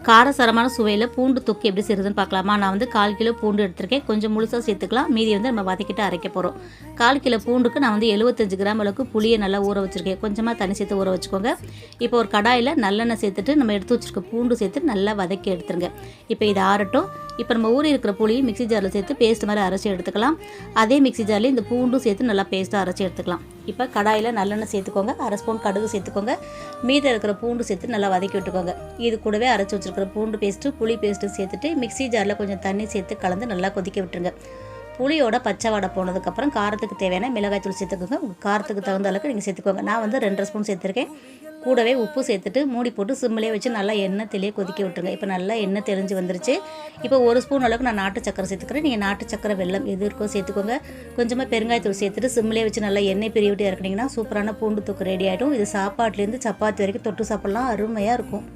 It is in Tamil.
காரசாரமான சுவையில் பூண்டு தொக்கு எப்படி செய்கிறதுன்னு பார்க்கலாமா. நான் வந்து 1/4 கிலோ பூண்டு எடுத்திருக்கேன். கொஞ்சம் முழுசாக சேர்த்துக்கலாம், மீதி வந்து நம்ம வதக்கிட்டு அரைக்க போகிறோம். 1/4 கிலோ பூண்டுக்கு நான் வந்து 75 கிராம் அளவுக்கு புளியை நல்லா ஊற வச்சுருக்கேன். கொஞ்சமாக தண்ணி சேர்த்து ஊற வச்சுக்கோங்க. இப்போ ஒரு கடாயில் நல்லெண்ணெய் சேர்த்துட்டு நம்ம எடுத்து வச்சுருக்க பூண்டு சேர்த்து நல்லா வதக்கி எடுத்துருங்க. இப்போ இது ஆறட்டும். இப்போ நம்ம ஊறி இருக்கிற புளியை மிக்ஸி ஜாரில் சேர்த்து பேஸ்ட் மாதிரி அரைச்சி எடுத்துக்கலாம். அதே மிக்ஸி ஜாரில் இந்த பூண்டும் சேர்த்து நல்லா பேஸ்ட்டாக அரைச்சி எடுத்துக்கலாம். இப்போ கடாயில் நல்லெண்ணெய் சேர்த்துக்கோங்க, 1/2 ஸ்பூன் கடுகு சேர்த்துக்கோங்க, மீதி இருக்கிற பூண்டு சேர்த்து நல்லா வதக்கி விட்டுக்கோங்க. இது கூடவே அரைச்சி வச்சுருக்கிற பூண்டு பேஸ்ட்டு புளி பேஸ்ட்டு சேர்த்துட்டு மிக்ஸி ஜாரில் கொஞ்சம் தண்ணி சேர்த்து கலந்து நல்லா கொதிக்க விட்டுருங்க. புளியோட பச்சை வடை போனதுக்கப்புறம் காரத்துக்கு தேவையான மிளகாய் தூள் சேர்த்துக்கோங்க. உங்கள் காரத்துக்கு தகுந்த அளவுக்கு நீங்கள் சேர்த்துக்கோங்க. நான் வந்து 2 ஸ்பூன் சேர்த்துருக்கேன். கூடவே உப்பு சேர்த்துட்டு மூடி போட்டு சிம்மிலே வச்சு நல்லா எண்ணெய் தெளிய கொதிக்க விட்டுருங்க. இப்போ நல்லா எண்ணெய் தெளிஞ்சு வந்துருச்சு. இப்போ 1 ஸ்பூன் அளவுக்கு நான் நாட்டு சக்கரை சேர்த்துக்கிறேன். நீங்கள் நாட்டு சக்கரை, வெல்லம் எது இருக்கோ சேர்த்துக்கோங்க. கொஞ்சமாக பெருங்காயத்தூள் சேர்த்துட்டு சிம்மிலே வச்சு நல்லா எண்ணெய் பிரிய விட்டு இறக்குனீங்கன்னா சூப்பரான பூண்டு தொக்கு ரெடி ஆகிடும். இது சாப்பாட்லேருந்து சப்பாத்தி வரைக்கும் தொட்டு சாப்பிட்லாம், அருமையாக இருக்கும்.